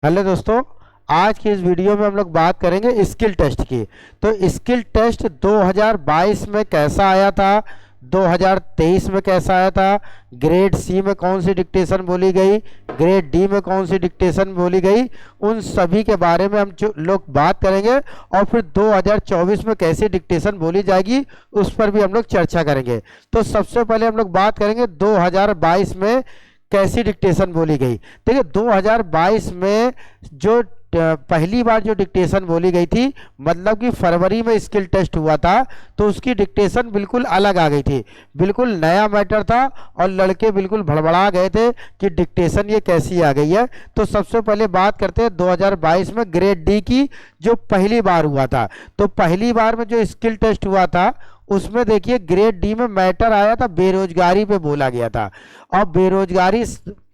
Hello दोस्तों। आज की इस वीडियो में हम लोग बात करेंगे स्किल टेस्ट की। तो स्किल टेस्ट 2022 में कैसा आया था, 2023 में कैसा आया था, ग्रेड सी में कौन सी डिक्टेशन बोली गई, ग्रेड डी में कौन सी डिक्टेशन बोली गई, उन सभी के बारे में हम लोग बात करेंगे। और फिर 2024 में कैसी डिक्टेशन बोली जाएगी उस पर भी हम लोग चर्चा करेंगे। तो सबसे पहले हम लोग बात करेंगे 2022 में कैसी डिक्टेशन बोली गई। देखिए 2022 में जो पहली बार जो डिक्टेशन बोली गई थी, मतलब कि फरवरी में स्किल टेस्ट हुआ था, तो उसकी डिक्टेशन बिल्कुल अलग आ गई थी, बिल्कुल नया मैटर था और लड़के बिल्कुल भड़बड़ा गए थे कि डिक्टेशन ये कैसी आ गई है। तो सबसे पहले बात करते हैं 2022 में ग्रेड डी की, जो पहली बार हुआ था। तो पहली बार में जो स्किल टेस्ट हुआ था उसमें देखिए ग्रेड डी में मैटर आया था, बेरोजगारी पे बोला गया था। और बेरोजगारी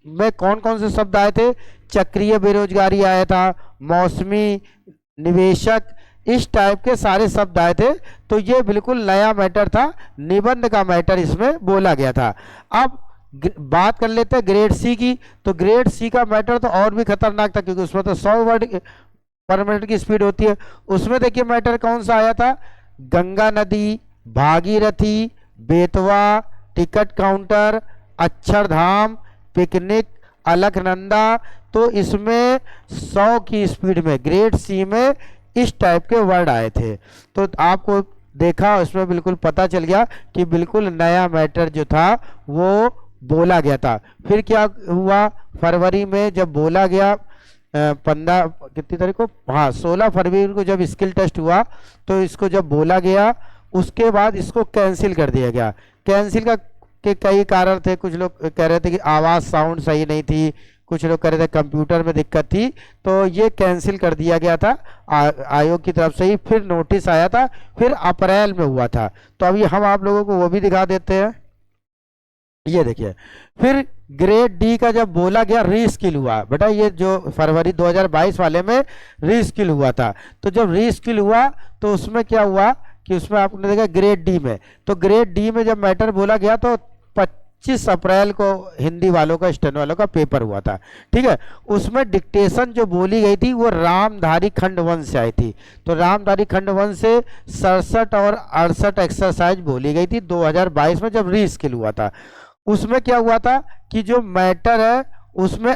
में कौन कौन से शब्द आए थे, चक्रीय बेरोजगारी आया था, मौसमी, निवेशक, इस टाइप के सारे शब्द आए थे। तो ये बिल्कुल नया मैटर था, निबंध का मैटर इसमें बोला गया था। अब बात कर लेते हैं ग्रेड सी की। तो ग्रेड सी का मैटर तो और भी खतरनाक था, क्योंकि उसमें तो 100 वर्ड पर मिनट की स्पीड होती है। उसमें देखिए मैटर कौन सा आया था, गंगा नदी, Bhagirathi, Betwa, ticket counter, Akshardham, picnic, Alaknanda. तो इसमें 100 की स्पीड में ग्रेड सी में इस टाइप के वर्ड आए थे। तो आपको देखा, उसमें बिल्कुल पता चल गया कि बिल्कुल नया मैटर जो था वो बोला गया था। फिर क्या हुआ, फरवरी में जब बोला गया, 15 कितनी तारीख को, हाँ 16 फरवरी को जब स्किल टेस्ट हुआ, तो इसको जब बोला गया उसके बाद इसको कैंसिल कर दिया गया। कैंसिल का के कई कारण थे। कुछ लोग कह रहे थे कि आवाज़ साउंड सही नहीं थी, कुछ लोग कह रहे थे कंप्यूटर में दिक्कत थी, तो ये कैंसिल कर दिया गया था आयोग की तरफ से ही। फिर नोटिस आया था, फिर अप्रैल में हुआ था। तो अभी हम आप लोगों को वो भी दिखा देते हैं। ये देखिए, फिर ग्रेड डी का जब बोला गया रीस्किल हुआ। बेटा ये जो फरवरी 2022 वाले में रीस्किल हुआ था, तो जब रीस्किल हुआ तो उसमें क्या हुआ कि उसमें आपने देखा ग्रेड डी में, तो ग्रेड डी में जब मैटर बोला गया तो 25 अप्रैल को हिंदी वालों का, स्टेनो वालों का पेपर हुआ था। ठीक है, उसमें डिक्टेशन जो बोली गई थी वो रामधारी खंड 1 से आई थी। तो रामधारी खंड 1 से 67 और 68 एक्सरसाइज बोली गई थी 2022 में जब रीस्किल हुआ था। उसमें क्या हुआ था कि जो मैटर है उसमें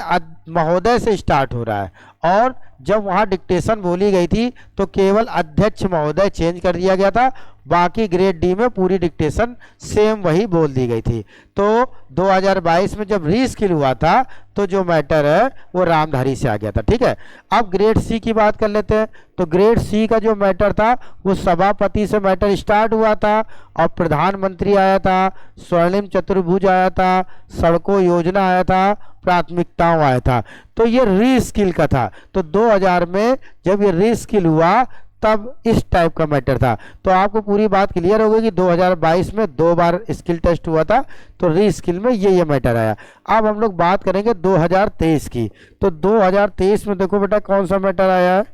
महोदय से स्टार्ट हो रहा है, और जब वहाँ डिक्टेशन बोली गई थी तो केवल अध्यक्ष महोदय चेंज कर दिया गया था, बाकी ग्रेड डी में पूरी डिक्टेशन सेम वही बोल दी गई थी। तो 2022 में जब रीस्किल हुआ था तो जो मैटर है वो रामधारी से आ गया था। ठीक है, अब ग्रेड सी की बात कर लेते हैं। तो ग्रेड सी का जो मैटर था वो सभापति से मैटर स्टार्ट हुआ था, और प्रधानमंत्री आया था, स्वर्णिम चतुर्भुज आया था, सड़कों योजना आया था, प्राथमिकताओं आया था। तो ये रीस्किल का था। तो 2000 में जब ये रीस्किल हुआ तब इस टाइप का मैटर था। तो आपको पूरी बात क्लियर हो गई कि 2022 में 2 बार स्किल टेस्ट हुआ था, तो रीस्किल में ये मैटर आया। अब हम लोग बात करेंगे 2023 की। तो 2023 में देखो बेटा कौन सा मैटर आया है।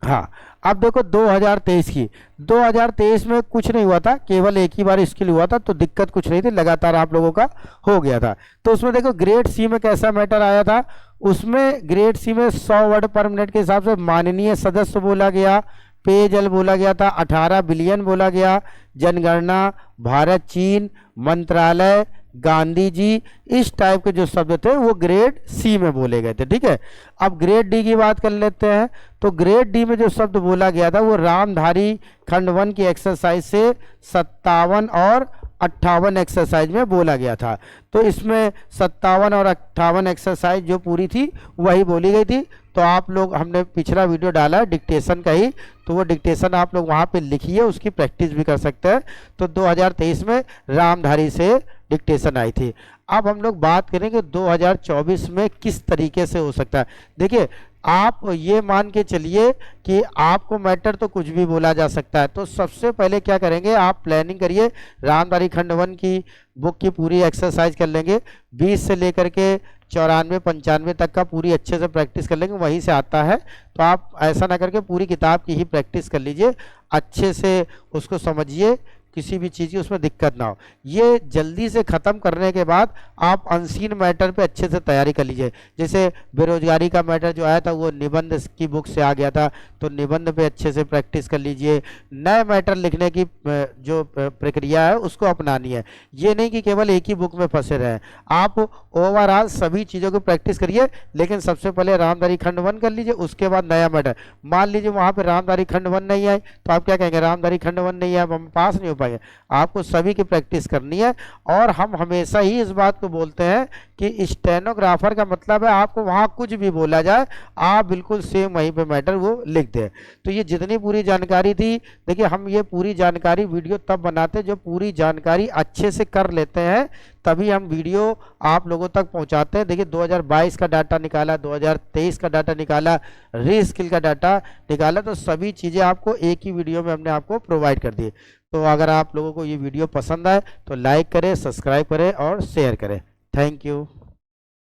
हाँ, अब देखो 2023 की। 2023 में कुछ नहीं हुआ था, केवल एक ही बार स्किल हुआ था, तो दिक्कत कुछ नहीं थी, लगातार आप लोगों का हो गया था। तो उसमें देखो ग्रेड सी में कैसा मैटर आया था। उसमें ग्रेड सी में 100 वर्ड पर मिनट के हिसाब से माननीय सदस्य बोला गया, पेयजल बोला गया था, 18 बिलियन बोला गया, जनगणना, भारत चीन, मंत्रालय, गांधी जी, इस टाइप के जो शब्द थे वो ग्रेड सी में बोले गए थे। ठीक है, अब ग्रेड डी की बात कर लेते हैं। तो ग्रेड डी में जो शब्द बोला गया था वो रामधारी खंड 1 की एक्सरसाइज से 57 और 58 एक्सरसाइज में बोला गया था। तो इसमें 57 और 58 एक्सरसाइज जो पूरी थी वही बोली गई थी। तो आप लोग, हमने पिछला वीडियो डाला है डिक्टेशन का ही, तो वो डिक्टेशन आप लोग वहाँ पे लिखिए, उसकी प्रैक्टिस भी कर सकते हैं। तो 2023 में रामधारी से डिक्टेशन आई थी। अब हम लोग बात करेंगे 2024 में किस तरीके से हो सकता है। देखिए आप ये मान के चलिए कि आपको मैटर तो कुछ भी बोला जा सकता है। तो सबसे पहले क्या करेंगे, आप प्लानिंग करिए, रामधारी खंड 1 की बुक की पूरी एक्सरसाइज कर लेंगे, 20 से लेकर के 94 95 तक का पूरी अच्छे से प्रैक्टिस कर लेंगे, वहीं से आता है। तो आप ऐसा ना करके पूरी किताब की ही प्रैक्टिस कर लीजिए, अच्छे से उसको समझिए किसी भी चीज़ की उसमें दिक्कत ना हो। ये जल्दी से ख़त्म करने के बाद आप अनसीन मैटर पे अच्छे से तैयारी कर लीजिए। जैसे बेरोजगारी का मैटर जो आया था वो निबंध की बुक से आ गया था, तो निबंध पे अच्छे से प्रैक्टिस कर लीजिए। नए मैटर लिखने की जो प्रक्रिया है उसको अपनानी है, ये नहीं कि केवल एक ही बुक में फंसे रहें। आप ओवरऑल सभी चीज़ों की प्रैक्टिस करिए, लेकिन सबसे पहले रामधारी खंड 1 कर लीजिए, उसके बाद नया मैटर। मान लीजिए वहाँ पे रामधारी खंड 1 नहीं आई तो आप क्या कहेंगे, रामधारी खंड 1 नहीं आया, हम पास नहीं हो पाएंगे। आपको सभी की प्रैक्टिस करनी है। और हम हमेशा ही इस बात को बोलते हैं कि स्टेनोग्राफर का मतलब है आपको वहाँ कुछ भी बोला जाए आप बिल्कुल सेम वहीं पे मैटर वो लिख दें। तो ये जितनी पूरी जानकारी थी, देखिए हम ये पूरी जानकारी वीडियो तब बनाते हैं जो पूरी जानकारी अच्छे से कर लेते हैं, तभी हम वीडियो आप लोगों तक पहुंचाते हैं। देखिए 2022 का डाटा निकाला, 2023 का डाटा निकाला, रीस्किल का डाटा निकाला, तो सभी चीज़ें आपको एक ही वीडियो में हमने आपको प्रोवाइड कर दी। तो अगर आप लोगों को ये वीडियो पसंद आए तो लाइक करें, सब्सक्राइब करें और शेयर करें। Thank you.